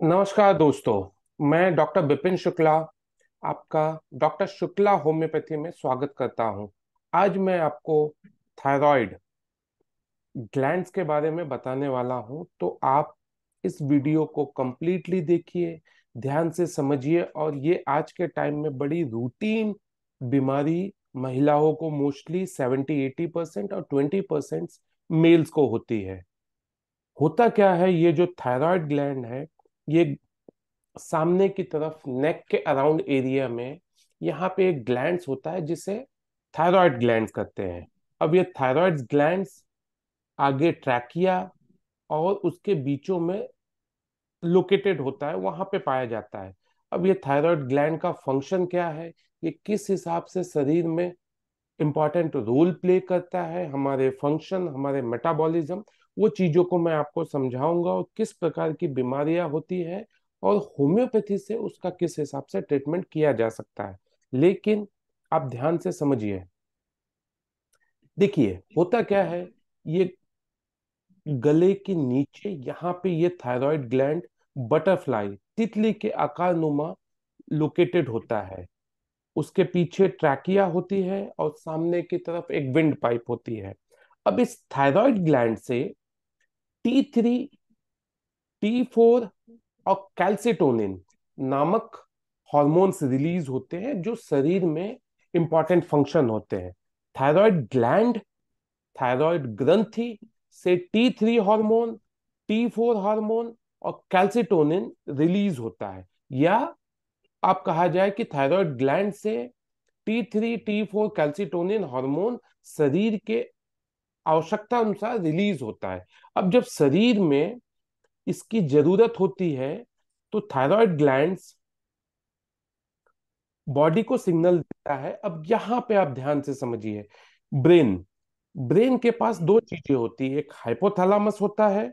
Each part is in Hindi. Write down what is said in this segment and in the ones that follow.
नमस्कार दोस्तों, मैं डॉक्टर विपिन शुक्ला आपका डॉक्टर शुक्ला होम्योपैथी में स्वागत करता हूं। आज मैं आपको थायराइड ग्लैंड्स के बारे में बताने वाला हूं, तो आप इस वीडियो को कंप्लीटली देखिए, ध्यान से समझिए। और ये आज के टाइम में बड़ी रूटीन बीमारी महिलाओं को मोस्टली 70-80% और 20% मेल्स को होती है। होता क्या है, ये जो थायराइड ग्लैंड है, ये सामने की तरफ नेक के अराउंड एरिया में यहाँ पे एक ग्लैंड्स होता है जिसे थायराइड ग्लैंड्स कहते हैं। अब ये थायराइड ग्लैंड्स आगे ट्रैकिया और उसके बीचों में लोकेटेड होता है, वहां पे पाया जाता है। अब ये थायराइड ग्लैंड का फंक्शन क्या है, ये किस हिसाब से शरीर में इंपॉर्टेंट रोल प्ले करता है, हमारे फंक्शन, हमारे मेटाबॉलिज्म, वो चीजों को मैं आपको समझाऊंगा और किस प्रकार की बीमारियां होती है और होम्योपैथी से उसका किस हिसाब से ट्रीटमेंट किया जा सकता है। लेकिन आप ध्यान से समझिए। देखिए होता क्या है, ये गले के नीचे यहाँ पे ये थायराइड ग्लैंड बटरफ्लाई तितली के आकार नुमा लोकेटेड होता है। उसके पीछे ट्रैकिया होती है और सामने की तरफ एक विंड पाइप होती है। अब इस थायराइड ग्लैंड से T3, T4 और कैल्सिटोनिन नामक हॉर्मोन्स रिलीज होते हैं जो शरीर में इंपॉर्टेंट फंक्शन होते हैं। थायराइड ग्लैंड, थायराइड ग्रंथि से T3 हार्मोन, T4 हार्मोन और कैल्सिटोनिन रिलीज होता है। या आप कहा जाए कि थायराइड ग्लैंड से T3 T4 कैल्सिटोनिन हार्मोन शरीर के आवश्यकता अनुसार रिलीज होता है। अब जब शरीर में इसकी जरूरत होती है तो थायराइड ग्लैंड्स बॉडी को सिग्नल देता है। अब यहां पे आप ध्यान से समझिए। ब्रेन ब्रेन के पास दो चीजें होती है, एक हाइपोथैलेमस होता है।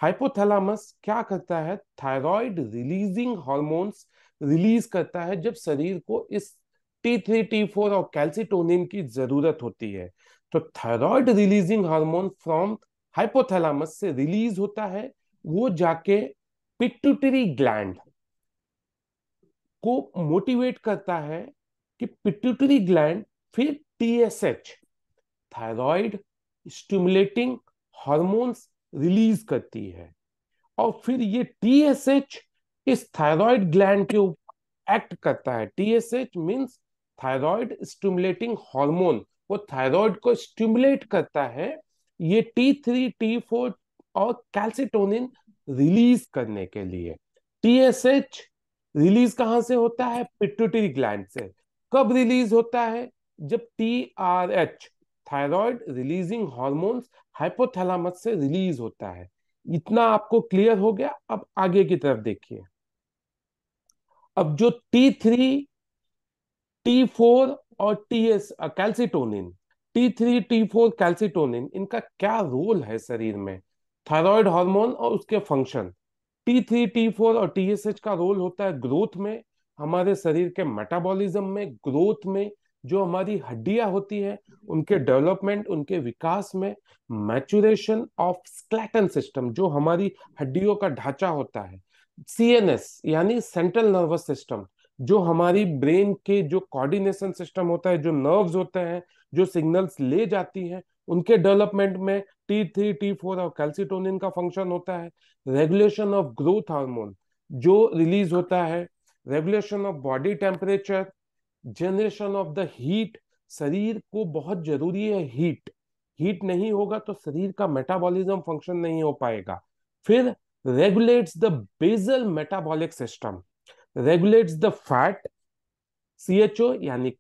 हाइपोथैलेमस क्या करता है, थायराइड रिलीजिंग हॉर्मोन्स रिलीज करता है जब शरीर को इस T3 T4 और कैल्सिटोनिन की जरूरत होती है। तो thyroid releasing hormone from hypothalamus से रिलीज होता है, वो जाके पिट्यूटरी ग्लैंड को मोटिवेट करता है कि पिट्यूटरी ग्लैंड फिर TSH, thyroid stimulating hormones release करती है। और फिर ये TSH इस थायराइड ग्लैंड के ऊपर एक्ट करता है। TSH means thyroid stimulating hormone, वो थायराइड को स्टिमुलेट करता है ये T3 T4 और कैल्सिटोनिन रिलीज करने के लिए। TSH रिलीज कहां से होता है, पिट्यूटरी ग्लैंड से। कब रिलीज होता है, जब TRH, thyroid releasing hormones, hypothalamus से रिलीज होता है। इतना आपको क्लियर हो गया। अब आगे की तरफ देखिए। अब जो T3 T4 और TS calcitonin, T3 T4 calcitonin, इनका क्या रोल है शरीर में, थायराइड हार्मोन और उसके फंक्शन। T3 T4 और TSH का रोल होता है ग्रोथ में, हमारे शरीर के मेटाबॉलिज्म में, ग्रोथ में, जो हमारी हड्डियां होती हैं उनके डेवलपमेंट, उनके विकास में, मैचुरेशन ऑफ स्केलेटन सिस्टम, जो हमारी हड्डियों का ढांचा होता है, CNS यानी सेंट्रल नर्वस सिस्टम, जो हमारी ब्रेन के जो कोऑर्डिनेशन सिस्टम होता है, जो नर्व्स होते हैं, जो सिग्नल्स ले जाती हैं, उनके डेवलपमेंट में T3 T4 और कैल्सिटोनिन का फंक्शन होता है। रेगुलेशन ऑफ ग्रोथ हार्मोन जो रिलीज होता है, regulation of body temperature, generation of the heat, शरीर को बहुत जरूरी है हीट। हीट नहीं होगा तो शरीर का मेटाबॉलिज्म फंक्शन नहीं हो पाएगा। फिर regulates the basal metabolic system, regulates the fat, CHO यानी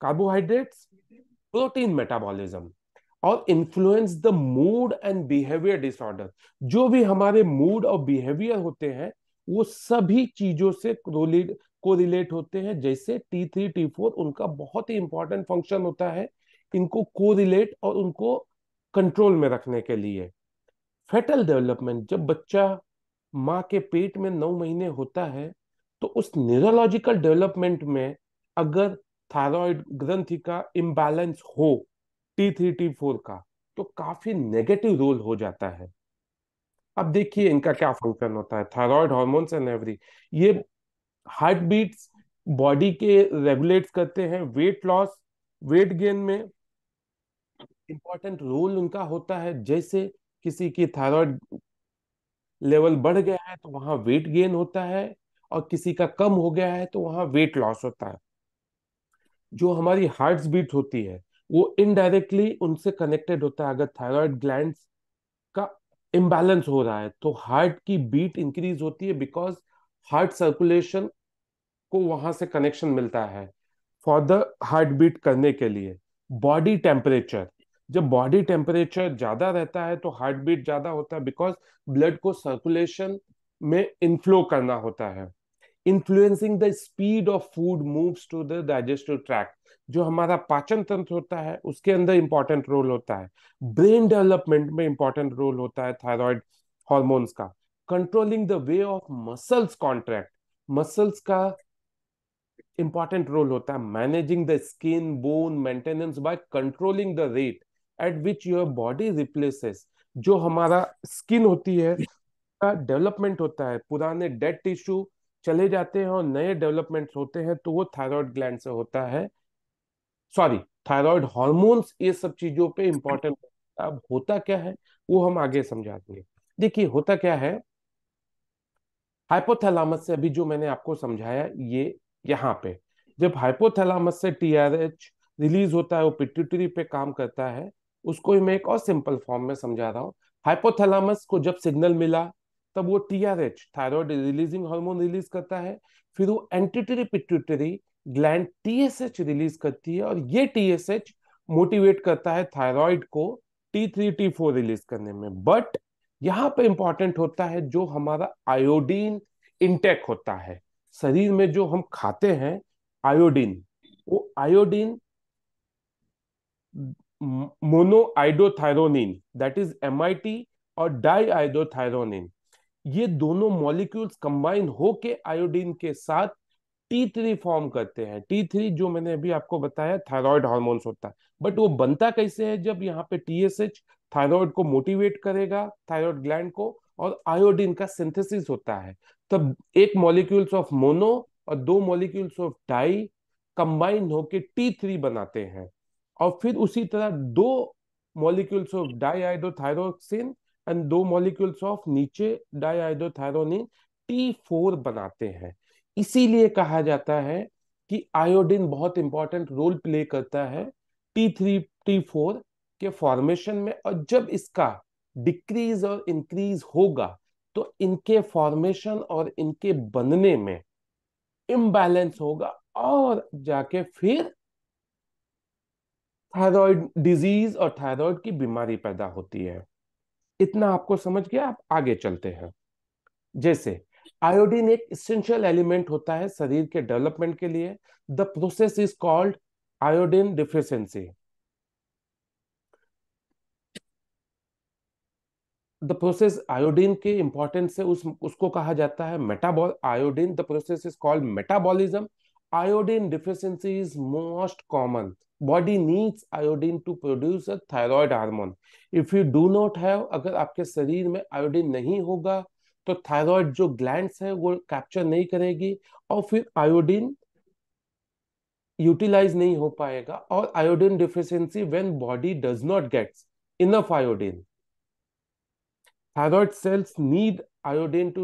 कार्बोहाइड्रेट्स, प्रोटीन मेटाबॉलिज्म, और influence the mood and behaviour disorder. जो भी हमारे मूड और बिहेवियर होते हैं वो सभी चीजों से कोरिलेट होते हैं। जैसे T3 T4 उनका बहुत ही इंपॉर्टेंट फंक्शन होता है इनको कोरिलेट और उनको कंट्रोल में रखने के लिए। फेटल डेवलपमेंट, जब बच्चा माँ के पेट में 9 महीने होता है तो उस न्यूरोलॉजिकल डेवलपमेंट में अगर थायराइड ग्रंथि का इम्बैलेंस हो, T3 T4 का, तो काफी नेगेटिव रोल हो जाता है। अब देखिए इनका क्या फंक्शन होता है, थायराइड हार्मोन्स एंड एवरी, ये हार्ट बीट्स बॉडी के रेगुलेट करते हैं, वेट लॉस वेट गेन में इंपॉर्टेंट रोल उनका होता है। जैसे किसी की थायराइड लेवल बढ़ गया है तो वहां वेट गेन होता है, और किसी का कम हो गया है तो वहां वेट लॉस होता है। जो हमारी हार्ट बीट होती है वो इनडायरेक्टली उनसे कनेक्टेड होता है। अगर थायराइड ग्लैंड्स का इम्बैलेंस हो रहा है तो हार्ट की बीट इंक्रीज होती है, बिकॉज हार्ट सर्कुलेशन को वहां से कनेक्शन मिलता है फॉर द हार्ट बीट करने के लिए। बॉडी टेम्परेचर, जब बॉडी टेम्परेचर ज्यादा रहता है तो हार्ट बीट ज्यादा होता है, बिकॉज ब्लड को सर्कुलेशन में इनफ्लो करना होता है। Influencing the speed of food moves to the digestive tract, जो हमारा पाचन तंत्र होता है उसके अंदर इंपॉर्टेंट रोल होता है। ब्रेन डेवलपमेंट में इंपॉर्टेंट रोल होता है थायराइड हॉर्मोन्स का। Controlling the way of muscles contract, muscles का इंपॉर्टेंट रोल होता है। Managing the skin bone maintenance by controlling the rate at which your body replaces, जो हमारा स्किन होती है का डेवलपमेंट होता है, पुराने डेड टिश्यू चले जाते हैं और नए डेवलपमेंट्स होते हैं, तो वो थायराइड ग्लैंड से होता है। सॉरी, थायराइड हार्मोन्स ये सब चीजों पे इंपॉर्टेंट। अब होता क्या है वो हम आगे समझा देंगे। देखिए होता क्या है, हाइपोथैलेमस से अभी जो मैंने आपको समझाया ये यहाँ पे, जब हाइपोथैलेमस से टीआरएच रिलीज होता है वो पिट्यूटरी पे काम करता है। उसको ही मैं एक और सिंपल फॉर्म में समझा रहा हूँ। हाइपोथैलेमस को जब सिग्नल मिला तब वो TRH thyroid releasing hormone release करता है, फिर वो एंटीटरी पिट्यूटरी ग्लैंड टीएसएच रिलीज करती है, और ये टीएसएच मोटिवेट करता है थायराइड को T3 T4 रिलीज करने में। बट यहाँ पे इंपॉर्टेंट होता है जो हमारा आयोडीन इंटेक होता है शरीर में, जो हम खाते हैं आयोडीन, वो iodine mono iodothyronine, that is MIT, और डाई आइडोथायरोनिन, ये दोनों मॉलिक्यूल्स कंबाइन होके आयोडीन के साथ T3 फॉर्म करते हैं। T3 जो मैंने अभी आपको बताया थायराइड हार्मोन्स होता है। बट वो बनता कैसे है, जब यहाँ पे टीएसएच थायराइड को मोटिवेट करेगा, थायराइड ग्लैंड को, और आयोडीन का सिंथेसिस होता है, तब एक मॉलिक्यूल्स ऑफ मोनो और दो मॉलिक्यूल्स ऑफ डाई कंबाइन होके T3 बनाते हैं। और फिर उसी तरह दो मॉलिक्यूल्स ऑफ डाई आइडोथायरोक्सिन एंड दो मॉलिक्यूल्स ऑफ नीचे डाई आइडोथायरोनिन T4 बनाते हैं। इसीलिए कहा जाता है कि आयोडीन बहुत इंपॉर्टेंट रोल प्ले करता है T3 T4 के फॉर्मेशन में, और जब इसका डिक्रीज और इंक्रीज होगा तो इनके फॉर्मेशन और इनके बनने में इम्बैलेंस होगा, और जाके फिर थायराइड डिजीज और थायराइड की बीमारी पैदा होती है। इतना आपको समझ गया, आप आगे चलते हैं। जैसे आयोडीन एक इसेंशियल एलिमेंट होता है शरीर के डेवलपमेंट के लिए। The process is called iodine deficiency. The process iodine के इंपॉर्टेंस से उसको कहा जाता है मेटाबॉल iodine, the process is called metabolism. Iodine deficiency is most common. Body needs iodine to produce a thyroid hormone. If you do not have, अगर आपके शरीर में आयोडीन नहीं होगा तो थायराइड जो ग्लैंड्स है वो कैप्चर नहीं करेगी, और फिर आयोडीन यूटिलाइज नहीं हो पाएगा। और iodine deficiency when body does not gets enough iodine, thyroid cells need iodine to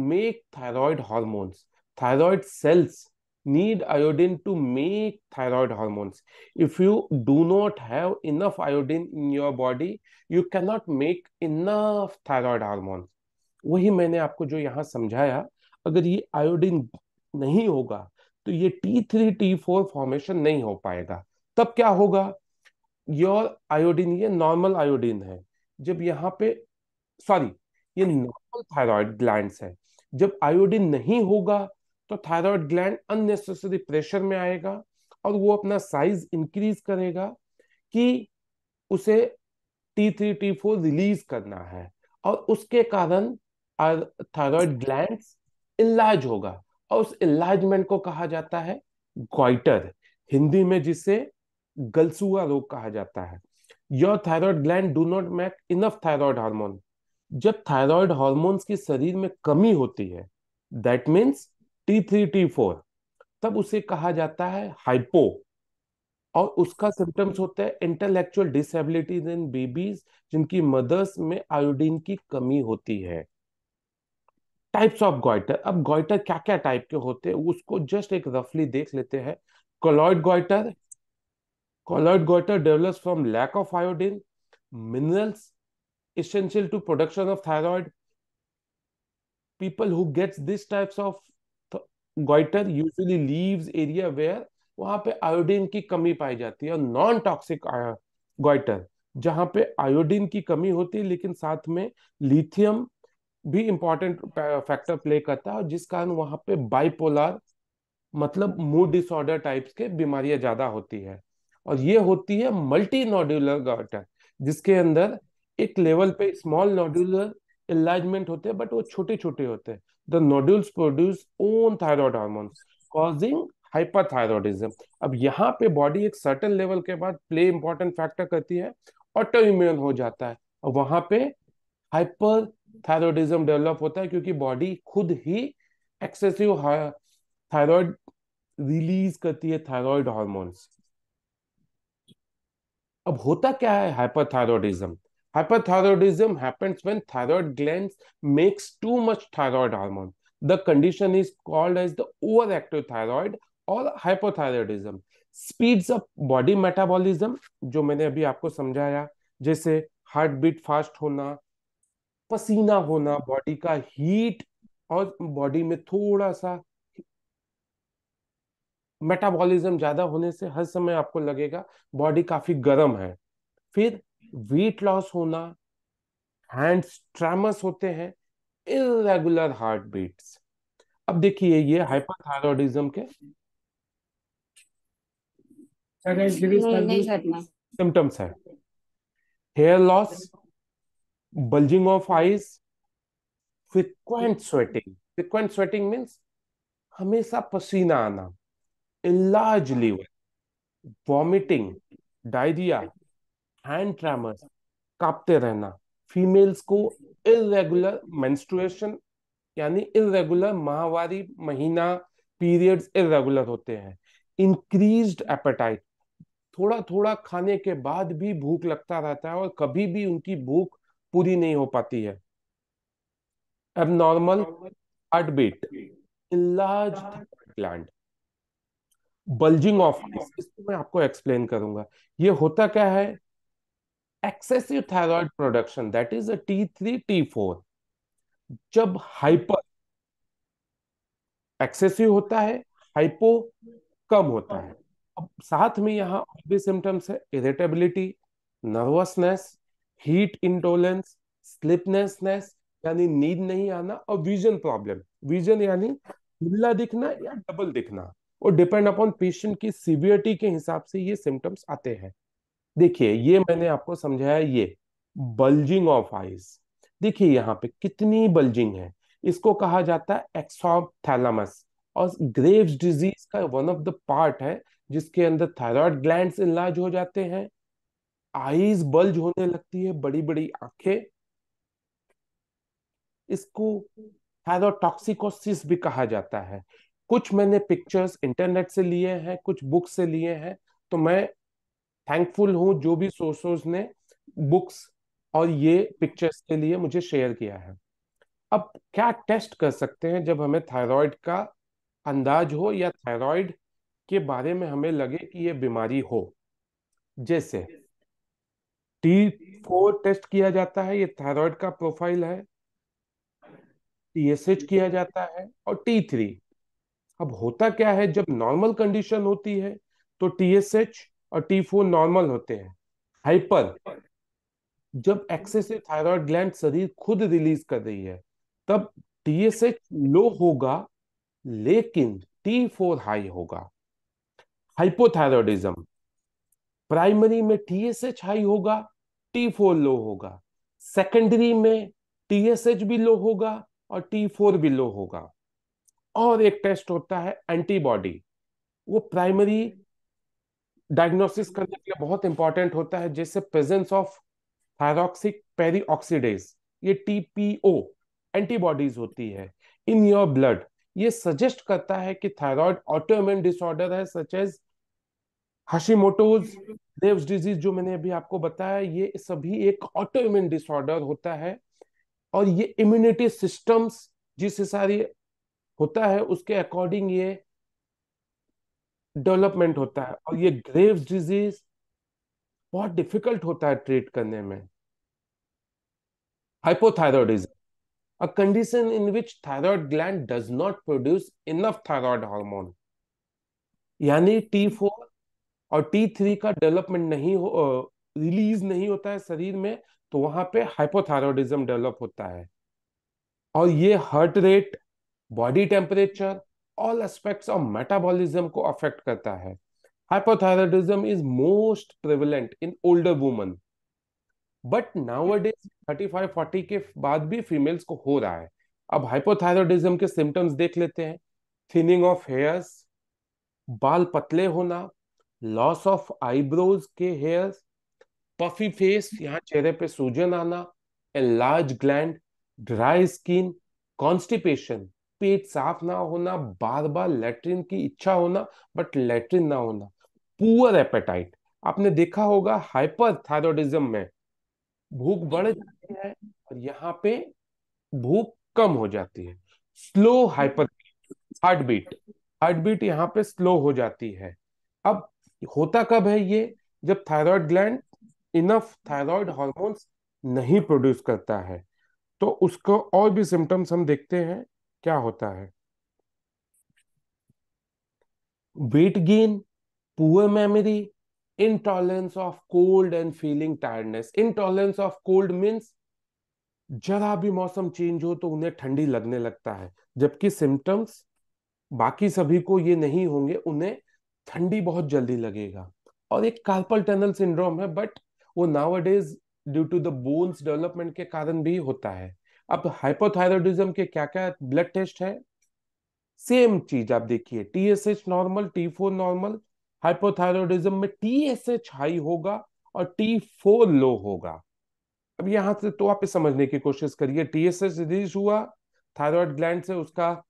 make thyroid hormones. Thyroid cells need iodine to make thyroid hormones. If you do not have enough iodine in your body, you cannot make enough thyroid hormones. वही मैंने आपको जो यहाँ समझाया, अगर ये आयोडीन नहीं होगा तो ये T3 T4 फॉर्मेशन नहीं हो पाएगा। तब क्या होगा, योर आयोडीन, ये नॉर्मल आयोडीन है, जब यहाँ पे, सॉरी, ये नॉर्मल थायराइड ग्लैंड्स है। जब आयोडीन नहीं होगा तो थायराइड ग्लैंड अननेसेसरी प्रेशर में आएगा, और वो अपना साइज इंक्रीज करेगा कि उसे T3 T4 रिलीज करना है, और उसके कारण थायराइड ग्लैंड्स इनलार्ज होगा, और उस इनलार्जमेंट को कहा जाता है गॉइटर, हिंदी में जिसे गलसुआ रोग कहा जाता है। Your thyroid gland do not make enough thyroid hormone. जब थायराइड हार्मोन्स की शरीर में कमी होती है, दैट मीन्स T3 T4, तब उसे कहा जाता है हाइपो। और उसका सिम्टम्स होता है इंटेलेक्चुअल डिसेबिलिटीज इन बेबीज जिनकी मदर्स में आयोडीन की कमी होती है। टाइप्स ऑफ गॉइटर, अब गॉइटर क्या क्या टाइप के होते हैं उसको जस्ट एक रफली देख लेते हैं। Colloid goitre, colloid goitre develops from lack of iodine minerals essential to production of thyroid. People who gets this types of goiter usually leaves area where वहां पे आयोडीन की कमी पाई जाती है। और नॉन टॉक्सिक गॉइटर जहां पे आयोडीन की कमी होती है लेकिन साथ में लिथियम भी इंपॉर्टेंट फैक्टर प्ले करता है, और जिस कारण वहां पे बाइपोलर मतलब मूड डिसऑर्डर टाइप्स के बीमारियां ज्यादा होती है। और ये होती है मल्टी नोड्यूलर गॉइटर, जिसके अंदर एक लेवल पे स्मॉल नोड्यूलर इलाजमेंट होते हैं बट वो छोटे छोटे होते हैं। The nodules produce own thyroid hormone causing hyperthyroidism. अब यहाँ पे बॉडी एक सर्टेन लेवल के बाद प्ले इंपॉर्टेंट फैक्टर करती है, ऑटो इम्यून हो जाता है, और वहां पे हाइपर थायरॉयडिज्म डेवलप होता है क्योंकि बॉडी खुद ही एक्सेसिव थायराइड रिलीज करती है थायराइड हार्मोन्स। अब होता क्या है hyperthyroidism? Hyperthyroidism happens when thyroid glands makes too much thyroid hormone. The condition is called as the overactive thyroid और hypothyroidism. Speeds up body metabolism, जो मैंने अभी आपको समझाया, जैसे हार्ट बीट फास्ट होना, पसीना होना, बॉडी का हीट, और बॉडी में थोड़ा सा मेटाबॉलिज्म ज्यादा होने से हर समय आपको लगेगा बॉडी काफी गर्म है। फिर वेट लॉस होना, हैंड्स ट्रेमर्स होते हैं, इरेगुलर हार्ट बीट्स। अब देखिए ये हाइपरथायरॉयडिज्म के नहीं नहीं करना। सिम्टम्स है। Hair loss, bulging of eyes, frequent sweating. Frequent sweating means हमेशा पसीना आना, enlarged liver, vomiting, diarrhoea, hand tremors, कांपते रहना। फीमेल्स को इरेगुलर मेंस्ट्रुएशन, यानी इरेगुलर माहवारी महीना, पीरियड्स इरेगुलर होते हैं। इंक्रीज्ड एपेटाइट, थोड़ा थोड़ा खाने के बाद भी भूख लगता रहता है और कभी भी उनकी भूख पूरी नहीं हो पाती है। Abnormal heart beat, enlarge thyroid gland, bulging of eyes, इसको मैं आपको एक्सप्लेन करूंगा। ये होता क्या है? Excessive thyroid production, that is a T3 T4। जब हाइपर एक्सेसिव होता है, हाइपो कम होता है। अब साथ में यहाँ और भी सिम्टम्स है, इरिटेबिलिटी, नर्वसनेस, हीट इंटॉलरेंस, स्लीपनेसनेस यानी नींद नहीं आना, और विजन प्रॉब्लम। विजन यानी धुंधला दिखना या डबल दिखना, और डिपेंड अपॉन पेशेंट की सीवियरिटी के हिसाब से ये सिम्टम्स आते हैं। देखिए ये मैंने आपको समझाया, ये बल्जिंग ऑफ आईज। देखिए यहाँ पे कितनी बल्जिंग है। इसको कहा जाता है एक्सॉप्थैलेमस, और ग्रेव्स डिजीज का वन ऑफ द पार्ट है जिसके अंदर थायराइड ग्लैंड्स इनलार्ज हो जाते हैं, आईज बल्ज होने लगती है, बड़ी बड़ी आंखें। इसको थायरोटॉक्सिकोसिस भी कहा जाता है। कुछ मैंने पिक्चर्स इंटरनेट से लिए हैं, कुछ बुक से लिए हैं, तो मैं थैंकफुल हूं जो भी सोर्सेज ने बुक्स और ये पिक्चर्स के लिए मुझे शेयर किया है। अब क्या टेस्ट कर सकते हैं जब हमें थायराइड का अंदाज हो या थायराइड के बारे में हमें लगे कि ये बीमारी हो? जैसे T4 टेस्ट किया जाता है, ये थायराइड का प्रोफाइल है। TSH किया जाता है, और T3। अब होता क्या है, जब नॉर्मल कंडीशन होती है तो TSH और T4 नॉर्मल होते हैं। हाइपर, जब एक्सेसिव थायराइड ग्लैंड शरीर खुद रिलीज कर रही है, तब TSH लो होगा लेकिन T4 हाई होगा। हाइपोथायरॉयडिज्म, प्राइमरी में TSH हाई होगा, T4 लो होगा। सेकेंडरी में TSH भी लो होगा और T4 भी लो होगा। और एक टेस्ट होता है एंटीबॉडी, वो प्राइमरी डायग्नोसिस करने के लिए बहुत इंपॉर्टेंट होता है, जैसे प्रेजेंस ऑफ थायरॉक्सिक पेरीऑक्सीडेज, ये टीपीओ एंटीबॉडीज होती है इन योर ब्लड। ये सजेस्ट करता है कि थायराइड ऑटोइम्यून डिसऑर्डर है, सच एज हाशिमोटोज, ग्रेव्स डिजीज जो मैंने अभी आपको बताया, ये सभी एक ऑटोइम्यून डिसऑर्डर होता है। और ये इम्यूनिटी सिस्टम्स जिस सारी होता है उसके अकॉर्डिंग ये डेवलपमेंट होता है। और ये ग्रेव्स डिजीज बहुत डिफिकल्ट होता है ट्रीट करने में। Hypothyroidism, a condition in which thyroid gland does not produce enough thyroid hormone, यानी T4 और T3 का डेवलपमेंट नहीं हो, रिलीज नहीं होता है शरीर में, तो वहां पे हाइपोथायरॉयडिज्म डेवलप होता है। और ये heart rate, body temperature, all aspects of metabolism को अफेक्ट करता है। Hypothyroidism is most prevalent in older woman, but nowadays 35-40 के बाद भी फीमेल्स को हो रहा है। अब हाइपोथायरॉयडिज्म के सिम्टम्स देख लेते हैं। थिनिंग ऑफ हेयर्स, बाल पतले होना, लॉस ऑफ आईब्रोज के हेयर्स, पफी फेस, यहाँ चेहरे पे सूजन आना, large gland, dry skin, constipation, पेट साफ ना होना, बार बार लेटरिन की इच्छा होना बट लेटरिन ना होना, पुअर एपेटाइट। आपने देखा होगा हाइपर थायरॉयडिज्म में भूख बढ़ जाती है और यहाँ पे भूख कम हो जाती है। Slow hyper, heart beat, heart beat यहाँ पे स्लो हो जाती है। अब होता कब है ये? जब thyroid gland enough thyroid hormones नहीं प्रोड्यूस करता है। तो उसको और भी सिम्टम्स हम देखते हैं क्या होता है। Weight gain, poor memory, intolerance of cold and feeling tiredness. Intolerance of cold means जरा भी मौसम चेंज हो तो उन्हें ठंडी लगने लगता है, जबकि सिम्टम्स बाकी सभी को ये नहीं होंगे, उन्हें ठंडी बहुत जल्दी लगेगा। और एक कार्पल टनल सिंड्रोम है, बट वो nowadays due to the bones development के कारण भी होता है। अब हाइपोथायरॉयडिज्म के क्या क्या ब्लड टेस्ट है? सेम चीज आप देखिए, TSH normal, T4 normal. Hypothyroidism में टीएसएच हाई होगा और T4 लो होगा। अब यहां से तो आप समझने की कोशिश करिए, टीएसएच रिलीज हुआ थायराइड ग्लैंड से, उसका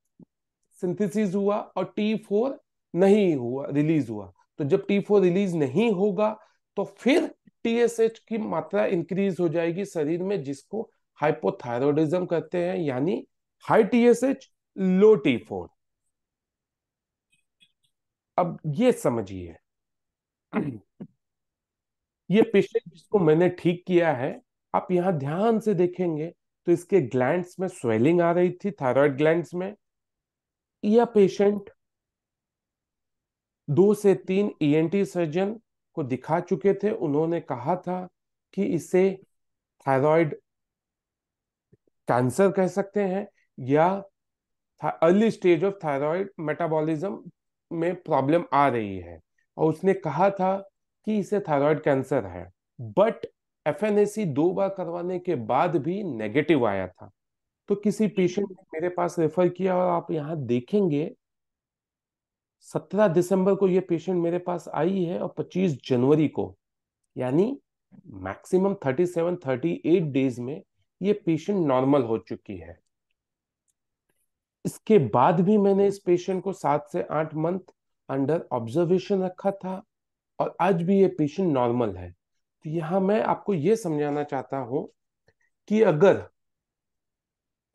सिंथेसिस हुआ, और T4 नहीं हुआ, रिलीज हुआ। तो जब T4 रिलीज नहीं होगा तो फिर टीएसएच की मात्रा इंक्रीज हो जाएगी शरीर में, जिसको हाइपोथायरॉयडिज्म कहते हैं, यानी हाई टीएसएच, लो T4। अब ये समझिए, ये पेशेंट जिसको मैंने ठीक किया है, आप यहां ध्यान से देखेंगे तो इसके ग्लैंड्स में स्वेलिंग आ रही थी, थायराइड ग्लैंड्स में। यह पेशेंट 2 से 3 ईएनटी सर्जन को दिखा चुके थे। उन्होंने कहा था कि इसे थायराइड कैंसर कह सकते हैं, या early stage of thyroid metabolism में प्रॉब्लम आ रही है। और उसने कहा था कि इसे थायराइड कैंसर है, बट एफएनएसी 2 बार करवाने के बाद भी नेगेटिव आया था। तो किसी पेशेंट ने मेरे पास रेफर किया, और आप यहाँ देखेंगे 17 दिसंबर को ये पेशेंट मेरे पास आई है, और 25 जनवरी को, यानी मैक्सिमम 37-38 डेज में ये पेशेंट नॉर्मल हो चुकी है। इसके बाद भी मैंने इस पेशेंट को 7 से 8 मंथ अंडर ऑब्जर्वेशन रखा था, और आज भी ये पेशेंट नॉर्मल है। तो यहां मैं आपको ये समझाना चाहता हूं कि अगर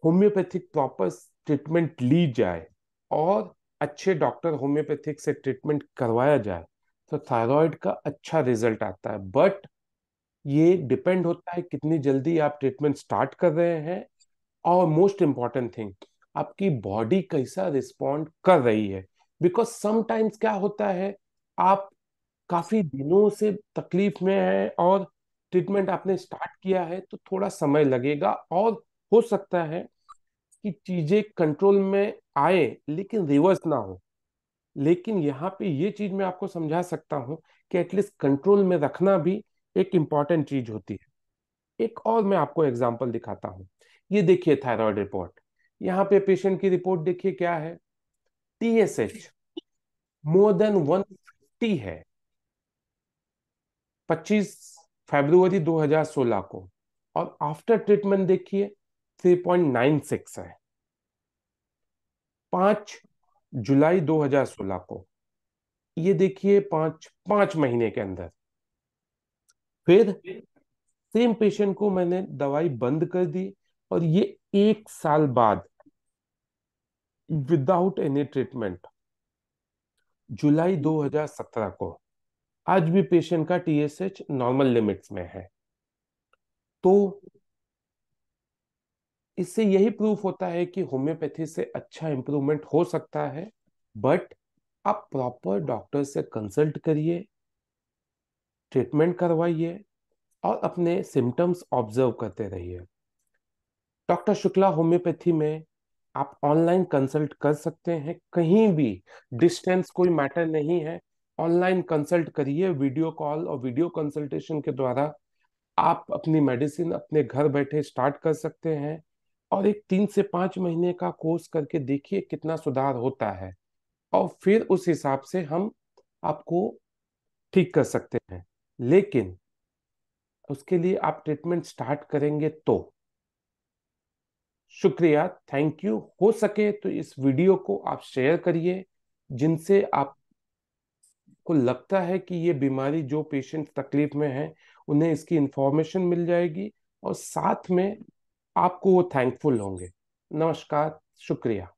होम्योपैथिक प्रॉपर ट्रीटमेंट ली जाए और अच्छे डॉक्टर होम्योपैथिक से ट्रीटमेंट करवाया जाए तो थायराइड का अच्छा रिजल्ट आता है। बट ये डिपेंड होता है कितनी जल्दी आप ट्रीटमेंट स्टार्ट कर रहे हैं, और मोस्ट इंपॉर्टेंट थिंग, आपकी बॉडी कैसा रिस्पॉन्ड कर रही है। बिकॉज समटाइम्स क्या होता है, आप काफी दिनों से तकलीफ में है और ट्रीटमेंट आपने स्टार्ट किया है, तो थोड़ा समय लगेगा, और हो सकता है कि चीजें कंट्रोल में आए लेकिन रिवर्स ना हो। लेकिन यहाँ पे ये चीज मैं आपको समझा सकता हूँ कि एटलीस्ट कंट्रोल में रखना भी एक इंपॉर्टेंट चीज होती है। एक और मैं आपको एग्जांपल दिखाता हूँ। ये देखिए थायराइड रिपोर्ट, यहाँ पे पेशेंट की रिपोर्ट देखिए क्या है। टीएसएच मोर देन 150 है, 25 फरवरी 2016 को, और आफ्टर ट्रीटमेंट देखिए 3.96 है। 5 जुलाई 2016 को, ये देखिए पांच पांच महीने के अंदर। फिर सेम पेशेंट को मैंने दवाई बंद कर दी, और ये 1 साल बाद विदाउट एनी ट्रीटमेंट, जुलाई 2017 को, आज भी पेशेंट का टीएसएच नॉर्मल लिमिट्स में है। तो इससे यही प्रूफ होता है कि होम्योपैथी से अच्छा इंप्रूवमेंट हो सकता है, बट आप प्रॉपर डॉक्टर से कंसल्ट करिए, ट्रीटमेंट करवाइए, और अपने सिम्टम्स ऑब्जर्व करते रहिए। डॉक्टर शुक्ला होम्योपैथी में आप ऑनलाइन कंसल्ट कर सकते हैं, कहीं भी, डिस्टेंस कोई मैटर नहीं है। ऑनलाइन कंसल्ट करिए, वीडियो कॉल और वीडियो कंसल्टेशन के द्वारा आप अपनी मेडिसिन अपने घर बैठे स्टार्ट कर सकते हैं, और एक 3 से 5 महीने का कोर्स करके देखिए कितना सुधार होता है, और फिर उस हिसाब से हम आपको ठीक कर सकते हैं। लेकिन उसके लिए आप ट्रीटमेंट स्टार्ट करेंगे तो। शुक्रिया, थैंक यू। हो सके तो इस वीडियो को आप शेयर करिए, जिनसे आपको लगता है कि ये बीमारी, जो पेशेंट तकलीफ में है, उन्हें इसकी इंफॉर्मेशन मिल जाएगी, और साथ में आपको वो थैंकफुल होंगे। नमस्कार, शुक्रिया।